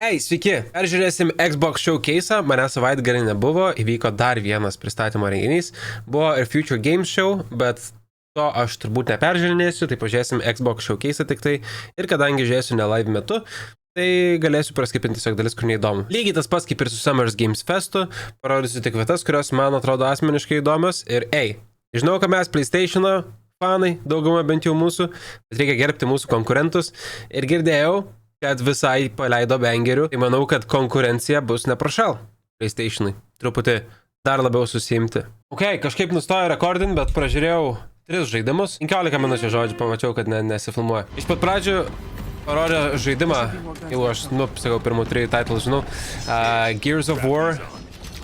Ei, sveiki! Peržiūrėsim Xbox Showcase'ą, manęs savaitgalį nebuvo, įvyko dar vienas pristatymo renginys, buvo ir Future Games Show, bet to aš turbūt neperžiūrinėsiu, tai pažiūrėsim Xbox Showcase'ą tik tai, ir kadangi žiūrėsiu ne live metu, tai galėsiu praskipinti tiesiog dalis, kur neįdomu. Lygiai tas pats kaip ir su Summers Games Festu, parodysiu tik vietas, kurios man atrodo asmeniškai įdomios, ir žinau, kad mes PlayStation'o fanai, dauguma bent jau mūsų, bet reikia gerbti mūsų konkurentus, ir girdėjau, kad visai paleido bangerių, tai manau, kad konkurencija bus neprašal PlayStation'ui. Truputį dar labiau susiimti. Kažkaip nustojo rekordinti, bet pražiūrėjau 3 žaidimus. 15 minučių žodžių pamačiau, kad nesifilmuoja. Iš pat pradžių parodė žaidimą, jau aš, sakau, pirmų 3 titlų žinau. Gears of War,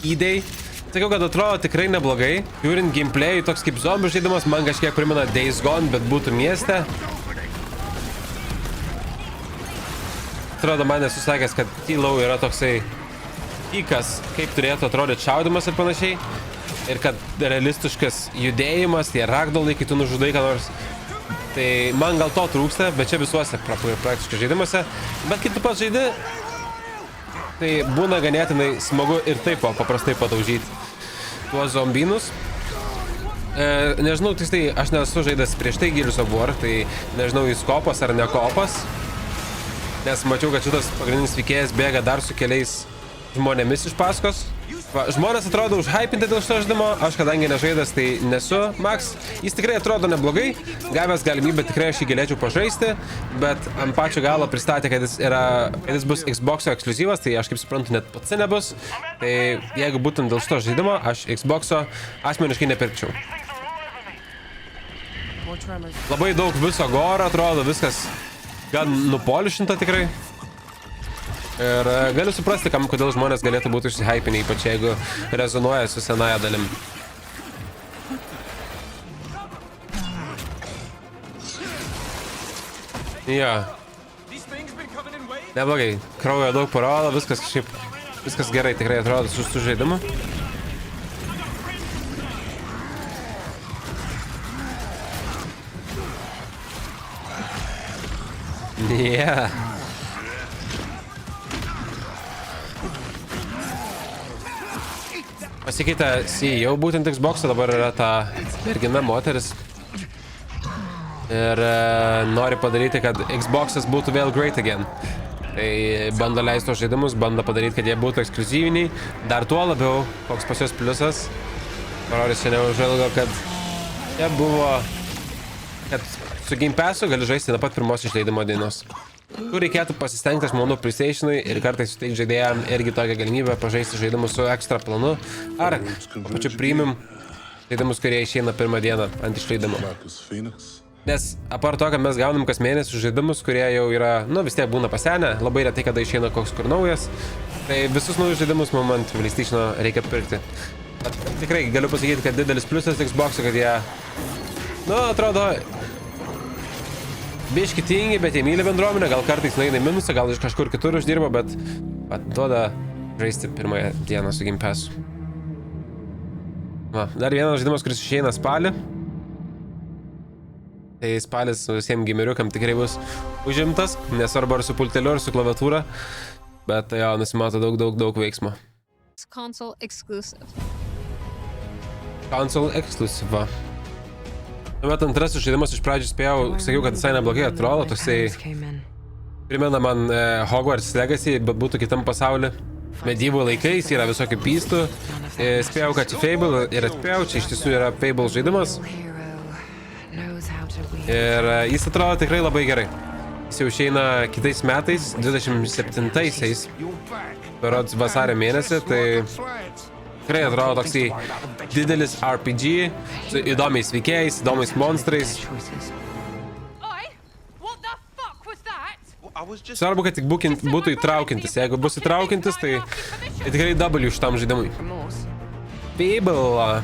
E-Day. Sakiau, kad atrodo tikrai neblogai. Žiūrint gameplay, toks kaip zombių žaidimas, man kažkiek primena Days Gone, bet būtų mieste. Atrodo, man esu sakęs, kad T-Low yra toksai pikas, kaip turėtų atrodyti šaudimas ir panašiai. Ir kad realistiškas judėjimas, tie ragdolai, kai tu nužudai ką nors. Tai man gal to trūksta, bet čia visuose praktiškai žaidimuose. Bet kai tu pats žaidi, tai būna ganėtinai smagu ir taip paprastai padaužyti tuos zombinus. Nežinau, tiksliai, aš nesu žaidęs prieš tai Gears of War, tai nežinau, jis kopas ar ne kopas. Nes mačiau, kad šitas pagrindinis veikėjas bėga dar su keliais žmonėmis iš paskos. Žmonės atrodo užhypinti dėl šito žaidimo, aš kadangi nežaidęs, tai nesu Max. Jis tikrai atrodo neblogai, gavęs galimybę tikrai aš jį galėčiau pažaisti, bet ant pačio galo pristatė, kad jis bus Xbox'o ekskliuzyvas, tai aš kaip suprantu net pats nebus. Tai jeigu būtent dėl šito žaidimo, aš Xbox'o asmeniškai nepirkčiau. Labai daug viso goro atrodo, viskas gan nupolišinta tikrai. Ir galiu suprasti, kodėl žmonės galėtų būti užsihypinę, ypač jeigu rezonuoja su senaja dalim. Neblogai. Kraujo daug parodo, viskas gerai tikrai atrodo su žaidimu. Pasikeitė CEO būtent Xbox'o, dabar yra ta mergina moteris. Ir nori padaryti, kad Xbox'as būtų vėl great again. Tai bando leisti tos žaidimus, bando padaryti, kad jie būtų ekskliuzyviniai. Dar tuo labiau, koks pas jos pliusas. Parodys šiandien užžvelgo, kad jie buvo, kad su Game Pass'u gali žaisti nuo pat pirmos išleidimo dienos. Kur reikėtų pasistengti, aš manau, PlayStation'ui ir kartais suteikti žaidėjam irgi tokią galimybę pažaisti žaidimus su ekstra planu ar pačiu premium žaidimus, kurie išeina pirmą dieną ant išleidimo. Nes apart to, kad mes gaunam kas mėnesį žaidimus, kurie jau yra, vis tiek būna pasenę, labai retai kada išeina koks kur naujas, tai visus naujus žaidimus moment PlayStation'o reikia pirkti. Bet tikrai galiu pasakyti, kad didelis pliusas Xbox'o, kad jie, atrodo, biški tingi, bet jie myli bendruomenę, gal kartais nueina į minusą, gal iš kažkur kitur uždirba, bet duoda žaisti pirmąją dieną su Game Pass'u. Dar vienas žaidimas, kuris išeina spalį. Tai spalis visiems gameriukam tikrai bus užimtas, nesvarbu ar su pulteliu, ar su klaviatūra, bet jo, nusimato daug veiksmo. Console exclusive. Console exclusive, va. Tuomet antrasis žaidimas iš pradžių spėjau, sakiau, kad visai neblogai atrodo, toksai primena man Hogwarts Legacy, bet būtų kitam pasauly. Medieval laikais yra visokių pystų. Spėjau, kad čia Fable ir atspėjau, čia iš tiesų yra Fable žaidimas. Ir jis atrodo tikrai labai gerai. Jis jau išeina kitais metais, 27-aisiais, berods vasario mėnesį, tai tikrai atrodo toksai didelis RPG su įdomiais veikėjais, įdomiais monstrais. Svarbu, kad tik būtų įtraukiantis. Jeigu bus įtraukiantis, tai tikrai W šitam žaidimui. Fable.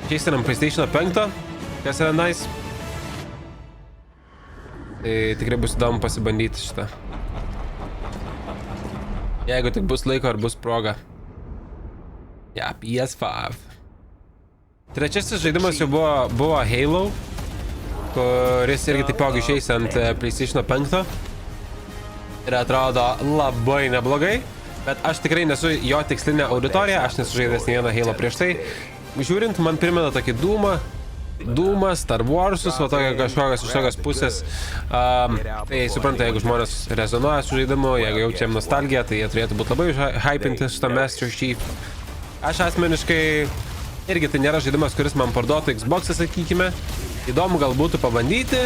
Keisinam PlayStation 5, kas yra nice. Tai tikrai bus įdomu pasibandyti šitą. Jeigu tik bus laiko ar bus proga. PS5. Trečiasis žaidimas jau buvo Halo, kuris irgi taipogi išeis ant PlayStation 5. ir atrodo labai neblogai, bet aš tikrai nesu jo tikslinė auditorija, aš nesu žaidęs nei vieną Halo prieš tai. Žiūrint, man primena tokį Doomą, Star Warsus, o tokia kažkokios iš tokios pusės. Tai supranta, jeigu žmonės rezonuoja su žaidimu, jeigu jaučiam nostalgiją, tai jie turėtų būti labai hypinti su tą Master Chief. Aš asmeniškai irgi tai nėra žaidimas, kuris man parduotų Xbox'ą, sakykime. Įdomu gal būtų pabandyti,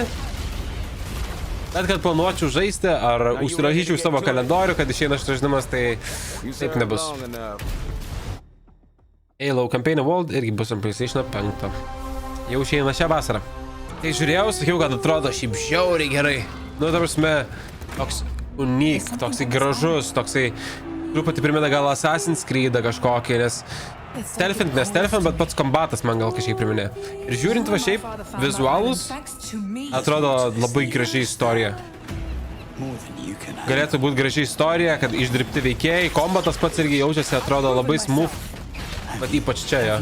bet kad planuočiau žaisti ar užsirašyčiau savo kalendorių, kad išeina šitas žaidimas, tai taip nebus. Halo Campaign World irgi bus ant PlayStation 5. Jau išeina šią vasarą. Tai žiūrėjau, sakiau, kad atrodo šiaip žiauriai gerai. Nu, ta prasme, toks unik, toksai gražus, toksai truputį primena gal Assassin's Creed kažkokį, nes stealthint, bet pats kombatas man gal kažkiek priminė. Ir žiūrint va šiaip, vizualus, atrodo labai gražiai istorija. Galėtų būti gražiai istorija, kad išdirbti veikėjai, kombatas pats irgi jaučiasi, atrodo labai smooth, bet ypač čia, ja.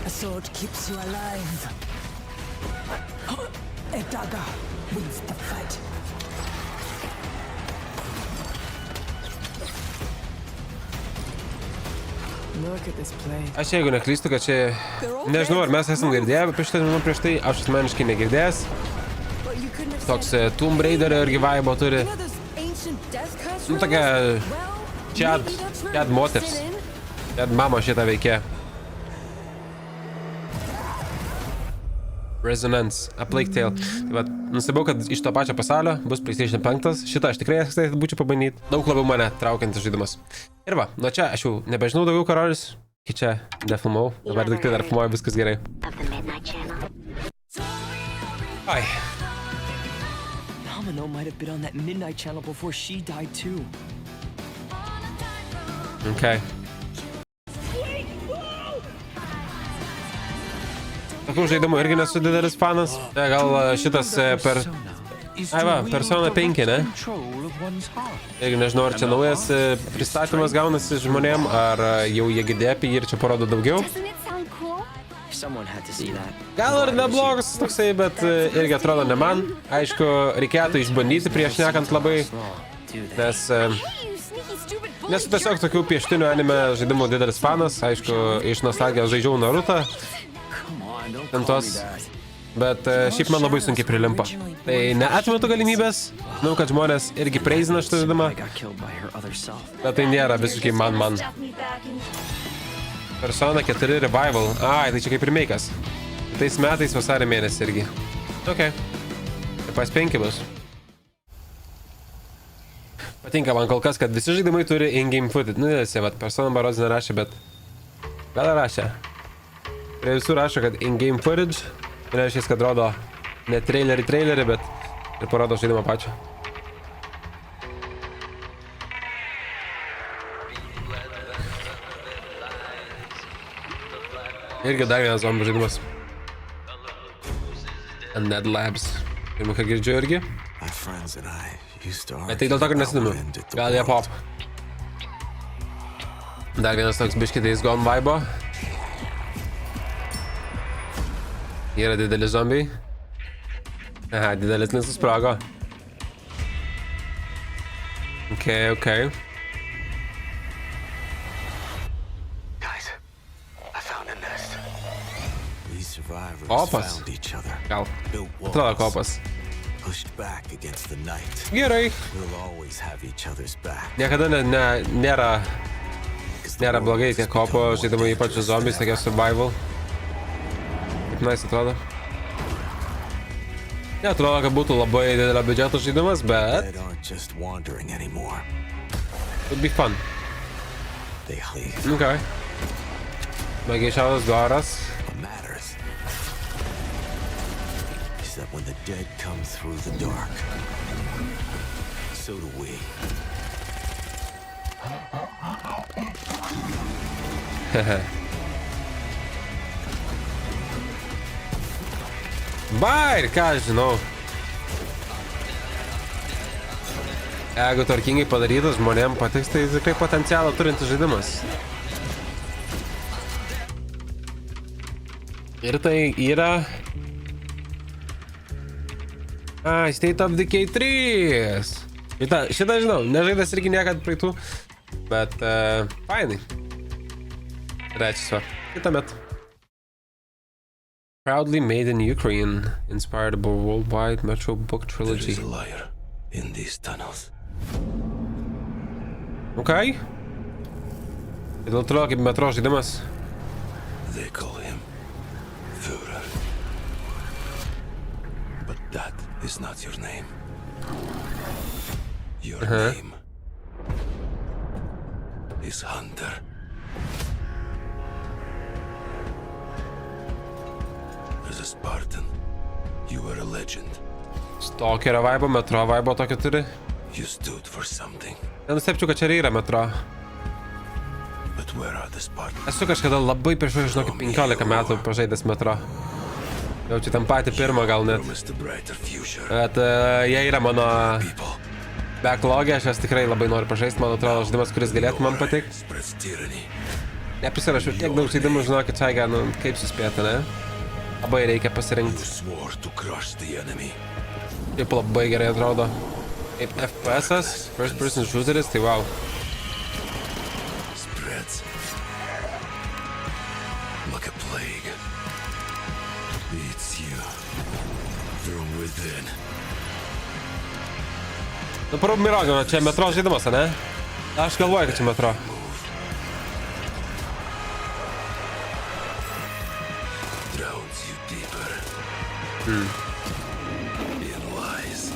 A sword keeps you alive. A dagger wins the fight. Look at this place. Aš jeigu neklystu, kad čia... Nežinau, ar mes esam girdėję prieš tai, aš asmeniškai negirdėjęs. Toks Tomb Raiderio irgi vaibo turi. Nu, tokia... Chad moters. Chad mama šitą veikė. Resonance, A Plague Tale. Tai va, nustebau, kad iš to pačio pasaulio bus PlayStation 5. Šitą aš tikrai būčiau pabandyti. Daug labiau mane traukiantis žaidimas. Ir va, nuo čia aš jau nebežinau daugiau, ką rolis. Kai čia defilmau. Dabar tik tai dar filmuoju, viskas gerai. Ai. Domino might have been on that Midnight Channel before she died too. Okay. Tokių žaidimų irgi nesu didelis fanas. Gal šitas Persona 5, ne? Irgi nežinau, ar čia naujas pristatymas gaunasi žmonėm, ar jau jie girdėjo apie jį ir čia parodo daugiau. Gal ir neblogas toksai, bet irgi atrodo ne man. Aišku, reikėtų išbandyti prieš šnekant labai, nes nesu tiesiog tokių pieštinių anime žaidimų didelis fanas. Aišku, iš nostalgijos žaidžiau Naruto. Bet šiaip man labai sunkiai prilimpa. Tai neatmetu galimybės. Žinau, kad žmonės irgi preizina šitą žaidimą. Bet tai nėra visiškai man. Persona 4 Revival. Ai, tai čia kaip remake'as. Tais metais vasario mėnesį irgi. Ok. Tai pas 5 bus. Patinka man kol kas, kad visi žaidimai turi in-game footage. Nu, nes jie, Persona barodis nerašė, bet... Gal rašė. Prie visų rašo, kad in-game footage. Reiškia, kad rodo ne trailerį, bet ir parodo žaidimą pačią. Irgi dar vienas zombių žaidimas. Undead Labs. Pirmą, ką girdžiu irgi. Bet tai dėl to, kad nesidomiu. Gal jie pop. Dar vienas toks biškį Days Gone vibe. Yra dideli zombiai. Aha, didelis nesusprogo. Ok. Kopas. Gal. Atrodo kopas. Gerai. Niekada nėra blogai tie kopo žaidimai, ypač zombiais, tokie survival. Nice atrodo. Neatrodo, kad būtų labai didelio biudžeto žaidimas, bet... Would be fun. Ok. Baigiai šiaudas goras. Hehe. Va, ir ką aš žinau. Jeigu tvarkingai padarytas, žmonėm patiks, tai tikrai potencialą turintis žaidimas. Ir tai yra... State of Decay 3. Šitą žinau, nežaidęs irgi niekad praeitų, bet fainai. Trečias va, kitą metą. Proudly made in Ukraine, inspired by worldwide Metro book trilogy. There is a liar in these tunnels. Okay. Dėl atrodo kaip metro žaidimas. They call him Führer. But that is not your name. Your name is Hunter. As a Spartan, you were a legend. Stalkerio vibe, metro vibe tokio turi. You stood for something. Nenustepčiau, kad čia yra metro. But where are the Spartans? Esu kažkada labai prieš, žinokit, 15 metų pažaidęs metro. Jau čia tam patį pirmą gal net. Promised a brighter future. Bet jie yra mano People. backlog'e, aš jas tikrai labai noriu pažaisti, man atrodo, žaidimas, kuris galėtų man patikti. Spreads tyranny. Neprisirašiau tiek daug žaidimų, žinokit, čia nu, kaip suspėti, ne? Labai reikia You pasirinkti. swore to crush the enemy. Taip labai gerai atrodo. Kaip FPS'as, first person shooteris, tai wow. Spreads like a plague. Eats you from within. Nu, mirogino, čia metro žaidimas, ne? Aš galvoju, kad čia metro. Drowns you deeper in lies.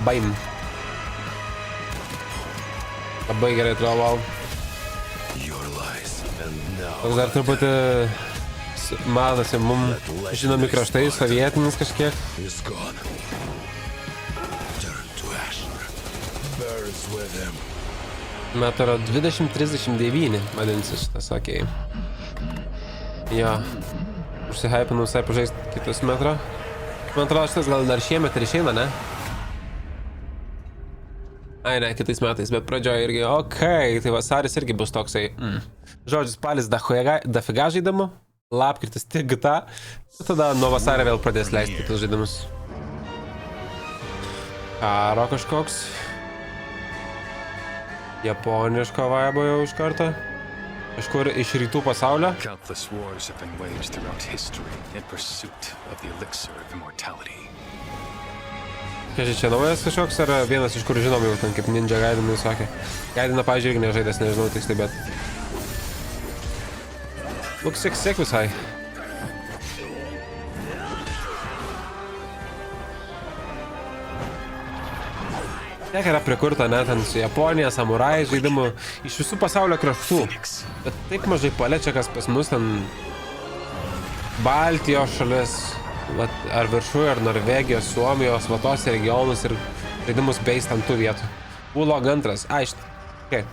Baim. Labai gerai atrodo, wow. Your lies. And now Toks dar truputį matosi, mums žinomi kraštai, sovietinis kažkiek. is gone. Turn to ash. Burns with him. Metro 2039 vadinasi šitas, okei. Jo. Užsihypinau visai pažaisti kitus metro. Man atrodo, šitas gal dar šiemet ir išeina, ne? Ai, ne, kitais metais, bet pradžioje irgi, okei, tai vasaris irgi bus toksai. Žodžiu, spalis dafiga žaidimų, lapkritis tik GTA, tada nuo vasario vėl pradės leisti kitus žaidimus. Karo kažkoks. Japoniško vaibo jau iš karto. Kažkur iš rytų pasaulio. Countless wars have been waged throughout history in pursuit of the elixir of immortality. Čia naujas kažkoks ar vienas iš kur žinom jau ten kaip Ninja Gaiden sakė. Gaideną, pavyzdžiui, irgi nežaidęs, nežinau tiksliai, bet... Looks sick visai. Tiek yra prikurta net ten su Japonija, samurajai žaidimų iš visų pasaulio kraštų. Bet taip mažai paliečia, kas pas mus ten Baltijos šalis, ar viršuje, ar Norvegijos, Suomijos, vatos regionus ir žaidimus based ant tų vietų. Wulong 2. Okay.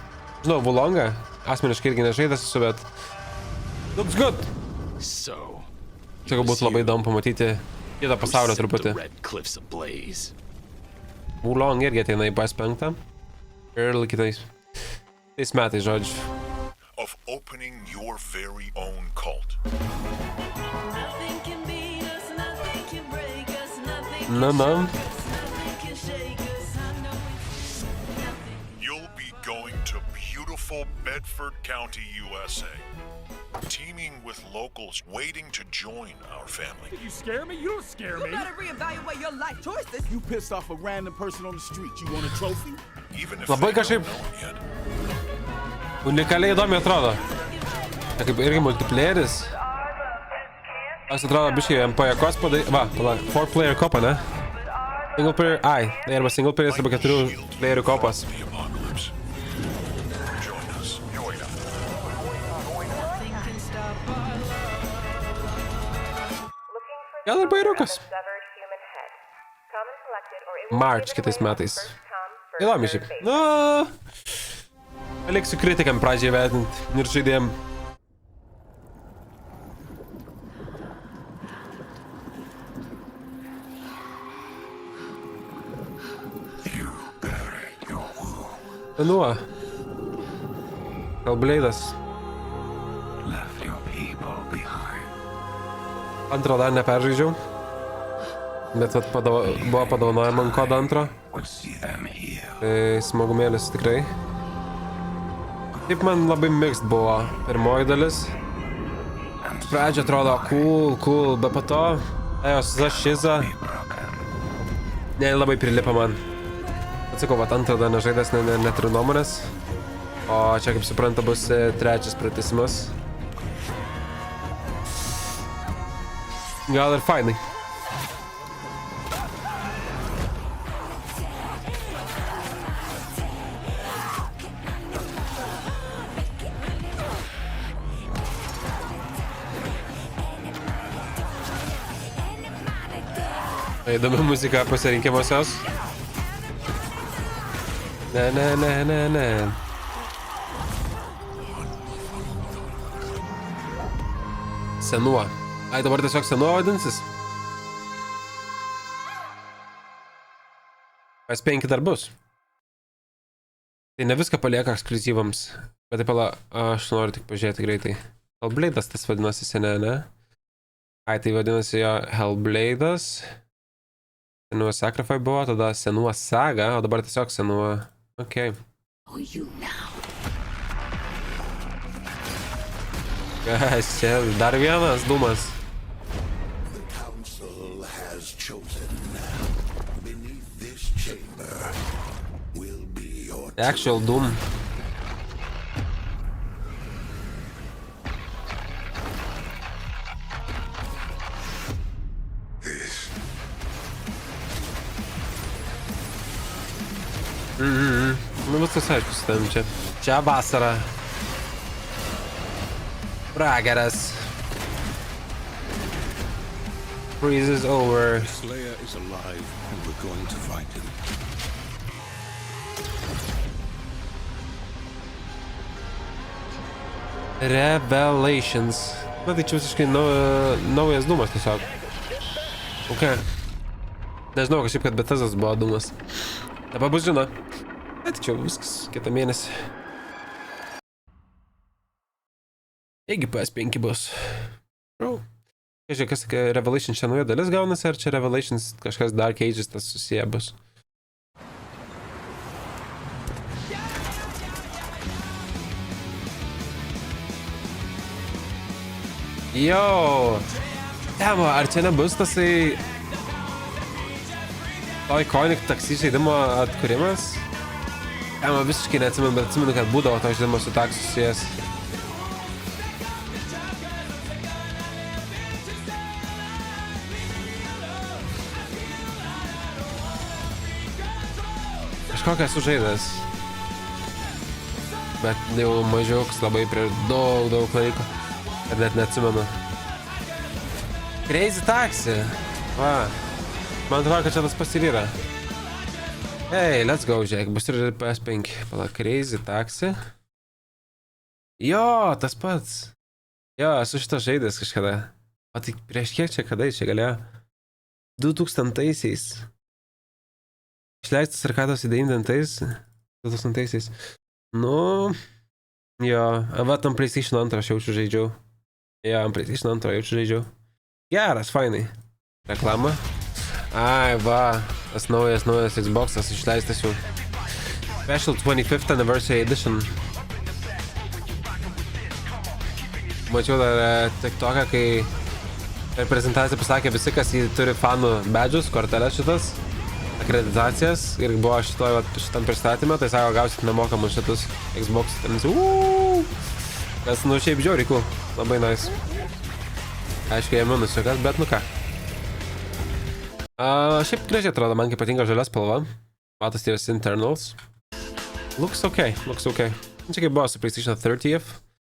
Žinau, Wulongą, asmeniškai irgi nežaidęs esu, bet looks good. So, Čia galbūt labai įdomu pamatyti kitą pasaulio truputį. Red Cliffs ablaze. Wulong irgi ateina į PS5 ir kitais metais, žodžiu. Of opening your very own cult. Nothing can beat us, nothing can break us, nothing Na, na. can shake us. I know it's nothing. You'll be going to beautiful Bedford County, USA. Teaming with locals waiting to join our family. You scare me? You don't scare You me. better reevaluate your life choices. You pissed off a random person on the street. You want a trophy? Even if Labai they kažkaip don't know him yet. unikaliai įdomi atrodo. Tai kaip irgi multiplayeris. Aš atrodo biškai ant pajakos padaryti. Va, pala, 4-player kopą, ne? Single player, tai arba single player, arba 4 playerių kopas. The apocalypse. Join us. Nothing can stop our Gal ir bairiukas. March kitais metais. Įdomi šiaip. Nu, paliksiu kritikam pradžiai vertinti ir žaidėjim. Nuo. Hellblade'as. Left your people behind. Antrą dar neperžaidžiau. Bet vat buvo padovanojama ant kodo antro. Tai smagumėlis tikrai. Taip man labai mixed buvo pirmoji dalis. Pradžia atrodo cool, bet po to jos zašiza. Ne, labai prilipa man. Atsakau, vat antrą dar nežaidęs, neturiu nuomonės. O čia, kaip supranta, bus trečias pratęsimas. Gal ir fainai. Įdomi muzika pasirinkimuose. Ne. Senuo. Ai, dabar tiesiog senuo vadinsis. PS5 dar bus. Tai ne viską palieka ekskliuzyvams. Bet taip, aš noriu tik pažiūrėti greitai. Hellblade'as tas vadinasi seniai, ne? Ai, tai vadinasi jo Hellblade'as. Senuo Sacrifice buvo, tada Senuo Saga, o dabar tiesiog Senuo. Ok. Kas čia? Dar vienas Dūmas. Actual Doom. Nu viskas aišku su tavim čia. Čia vasara. Pragaras. Freeze is over. Slayer is alive and we're going to find him. Revelations. Na tai čia visiškai naujas Dūmas tiesiog. Ok. Nežinau, kažkaip, kad Bethesdas buvo Dūmas. Dabar bus žino. Bet čia viskas kitą mėnesį. Taigi PS5 bus. Žiūrėk, kas Revelations čia nauja dalis gaunasi, ar čia Revelations kažkas Dark Ages tas susiję bus. Jo! Temo, ar čia nebus tasai to Iconic taksi žaidimo atkūrimas? Temo, visiškai neatsimenu, bet atsimenu, kad būdavo to žaidimo su taksi susijęs. Kažkokią esu žaidęs. Bet jau mažiauks labai prieš daug laiko. Ir net neatsimenu. Crazy Taxi. Va. Man atrodo, kad čia tas pats ir yra. Hey, let's go, žiūrėk. Bus ir PS5. Pala, Crazy Taxi. Jo, tas pats. Jo, esu šitą žaidęs kažkada. O tai prieš kiek čia kada čia galėjo? 2000-aisiais. Išleistas arkados į 2000-aisiais. Nu... Jo, va tam PlayStation 2 aš jaučiu žaidžiau. Jo, ant PlayStation 2 jaučiu žaidžiau. Geras, fainai. Reklama. Ai, va. Tas naujas Xbox'as išleistas jau. Special 25th Anniversary Edition. Mačiau dar TikToką, kai per prezentaciją pasakė visi, kas jį turi fanų badges, korteles šitas, akreditacijas, ir buvo šitam pristatymą, tai sako, gausit nemokamus šitus Xbox. Kas, nu, šiaip žiauriai cool. Labai nice. Aišku, jie minusiukas, bet nu ką. Šiaip gražiai atrodo, man kaip patinka žalia spalva. Matos ties internals. Looks okay. Čia kaip buvo su PlayStation 30th,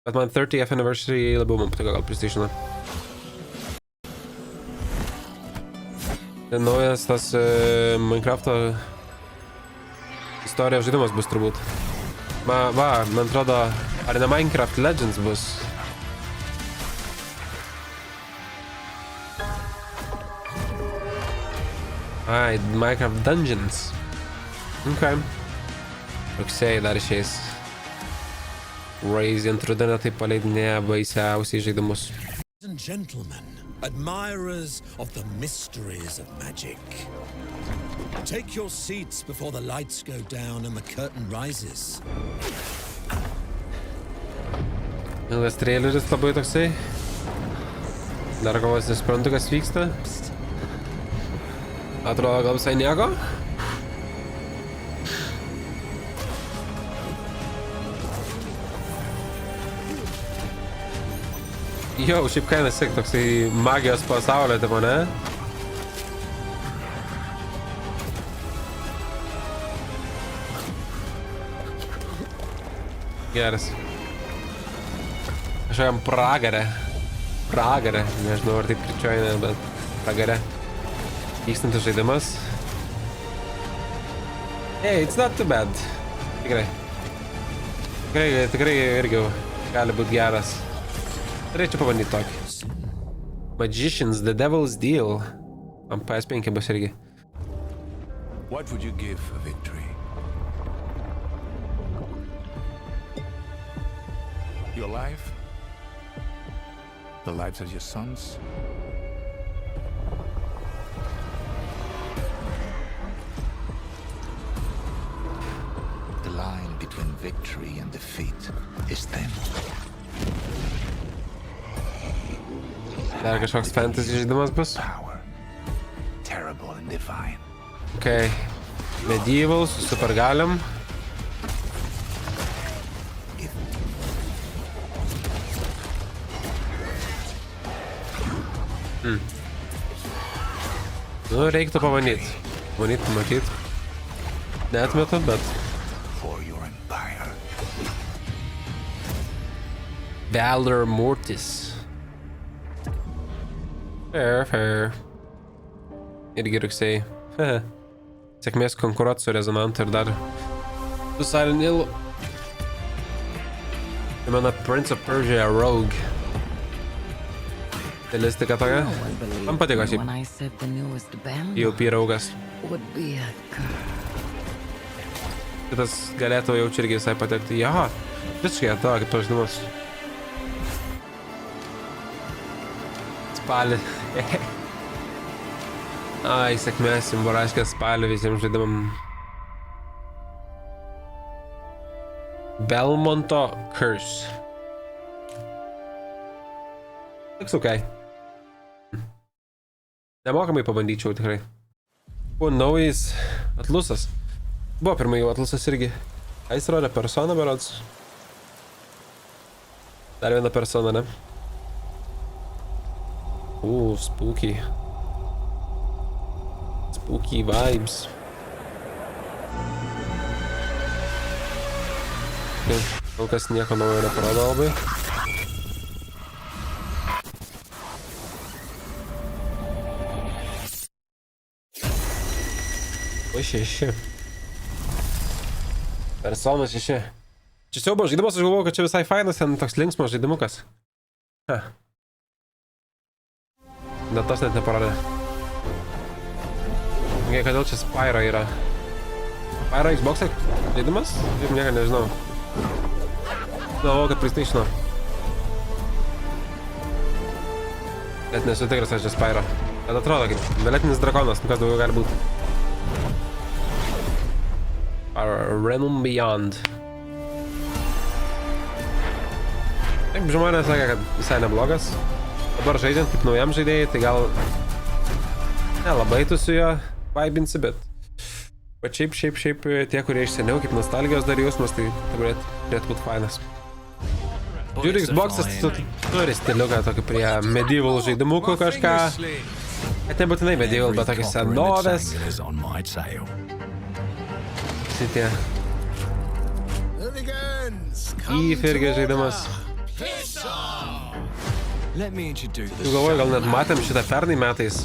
bet man 30th Anniversary labiau man patiko gal PlayStation. Tai naujas tas Minecraft'o istorijos žaidimas bus turbūt. Va, man atrodo, ar ne Minecraft Legends bus? Ai, Minecraft Dungeons. Ok. Rugsėjai dar išeis. Raise ant rudenio taip paleidinėja baisiausiai žaidimus. Ladies and gentlemen, admirers of the mysteries of magic. Take your seats before the lights go down and the curtain rises. Ilgas traileris labai toksai. Dar gal nesuprantu, kas vyksta. Atrodo, gal visai nieko. Jau, šiaip kainas sėk toksai magijos pasaulio, tipo, ne? Geras. Kažkokiam pragare. Pragare. Nežinau, ar taip kričioja, bet pragare. Vykstantis žaidimas. Hey, it's not too bad. Tikrai. Tikrai irgi gali būti geras. Turėčiau pabandyti tokį. Magicians, The Devil's Deal. Ant PS5 bus irgi. What would you give for victory? Your life? The lives of your sons? The line between victory and defeat is thin. Dar kažkoks fantasy žaidimas bus. Power. Terrible and divine. Okay. Medieval su supergaliam. Nu, reiktų pabandyti. Matyt. Neatmetu, bet... For your empire. Valor Mortis. Fair. Irgi rugsėjai. Sėkmės konkuruoti su Rezonantu ir dar su Silent Hill. Primena Prince of Persia Rogue. Stilistika tokia. Man patiko šiaip. When I said the newest band PvP raugas. would be a Šitas galėtų jau čia irgi visai patekti. Jaha, visiškai to, kaip to žaidimas. Spalį. Ai, sėkmės, simboliškas spalį visiems žaidimam. Belmonto Curse. Toks okay. Nemokamai pabandyčiau tikrai. Buvo naujas Atlusas. Buvo pirmai jau Atlusas irgi. Jis rodė Persona berods. Dar viena Persona, ne? Spooky. Spooky vibes. Kol kas nieko naujo neparodo labai. O 6. Persona 6. Čia siaubo žaidimas, aš galvoju, kad čia visai fainas, ten toks linksmas žaidimukas. Net tas net neparodė. Okay, kodėl čia Spyro yra? Spyro Xbox žaidimas? Taip nieko nežinau. Galvoju, kad PlayStation'o. Net nesu tikras, ar čia Spyro. Bet atrodo kaip violetinis drakonas, kas daugiau gali būti. Realm Beyond. Taip, žmonės sakė, kad visai neblogas. Dabar žaidžiant kaip naujam žaidėjai, tai gal nelabai tu su juo vaibinsi, bet šiaip tie, kurie iš seniau kaip nostalgijos dar jausmas, tai turėtų būti fainas. Žiūrėk, Xbox'as turi stiliuką tokį prie medieval žaidimukų kažką. Bet nebūtinai medieval, bet tokį senovės. Šitie. Eve irgi žaidimas. Tu galvoju, gal net matėm šitą pernai metais.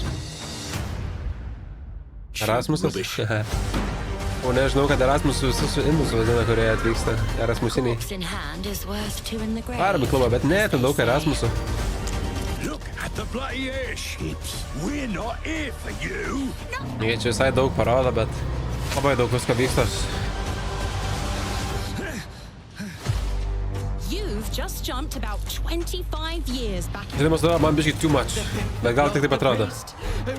Erasmusas? O nežinau, kad Erasmusų visus indus vadina, kurie atvyksta. Erasmusiniai. Arba klubą, bet ne, ten daug Erasmusų. Jie čia visai daug parodo, bet labai daug visko vyksta. You've just jumped about 25 years back in Žaidimas dabar man biškai too much, bet gal tik taip atrodo.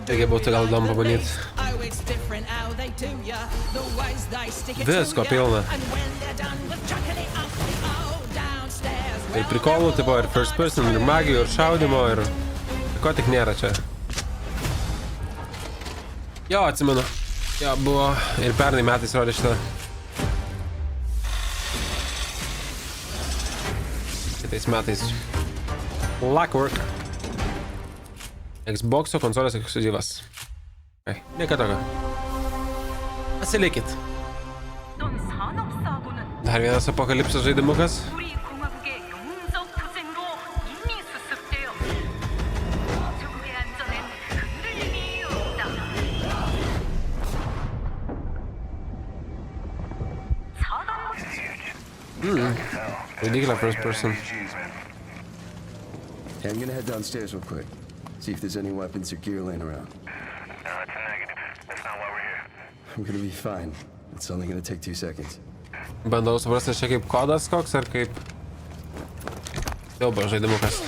Taigi būtų gal įdomu pabandyti. Oh, it's different how they do ya. The ways they stick it Visko to ya. pilna. And when they're done with chucking it up, oh, downstairs. Ir prikolų, tipo, ir first person, ir magijų, ir šaudimo, ir... Ko tik nėra čia. Jo, atsimenu. Jo, buvo ir pernai metais rodė šitą. Kitais metais. Clockwork. Xbox'o konsolės ekskliuzyvas. Nieko tokio. Pasilikit. Dar vienas apokalipsės žaidimukas. Ridiculous first person. Hey, I'm gonna head downstairs real quick. See if there's any weapons or gear laying around. No, it's a negative. That's not why we're here. I'm gonna be fine. It's only gonna take 2 seconds. Bandau suprasti, čia kaip kodas koks, ar kaip... Siaubo žaidimukas.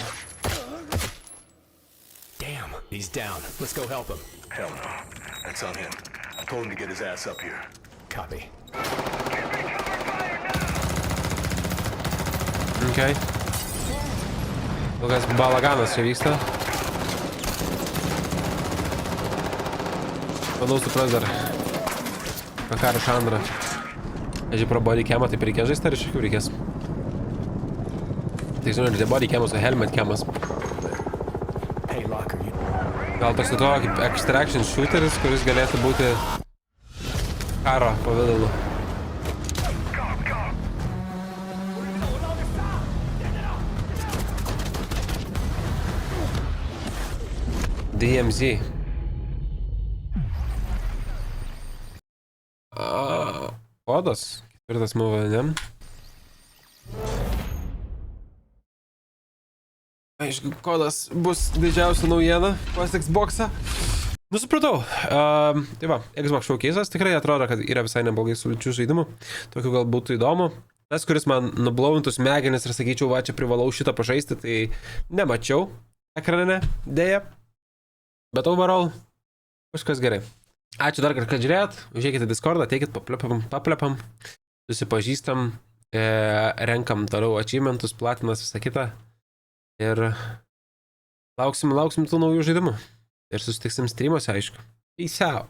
Damn, he's down. Let's go help him. Hell no. That's on him. I told him to get his ass up here. Copy. Okay. Kokias balaganas čia vyksta. Bandau supras dar. Vakarą Šandrą. Ežiai pro body camą, taip reikės žaisti, ar iš kokių reikės? Tai žinau, ir body camas, o helmet camas. Gal toks atrodo kaip extraction shooteris, kuris galėtų būti karo pavidalu. DMZ. Kodas. 4 MVN. Aišku, kodas bus didžiausia naujiena pas Xbox'ą. Supratau. Tai va, Xbox showcase'as tikrai atrodo, kad yra visai neblogai sulčių žaidimų. Tokių gal būtų įdomu. Tas, kuris man nublauvintų smegenis ir sakyčiau, va, čia privalau šitą pažaisti, tai nemačiau ekrane, dėja. Bet overall, viskas gerai. Ačiū dar kartą, kad žiūrėjot. Užėkite Discordą, teikit paplepam, susipažįstam, renkam toliau achievementus, platinas, visą kitą. Ir lauksim tų naujų žaidimų. Ir susitiksim streamuose, aišku. Peace out.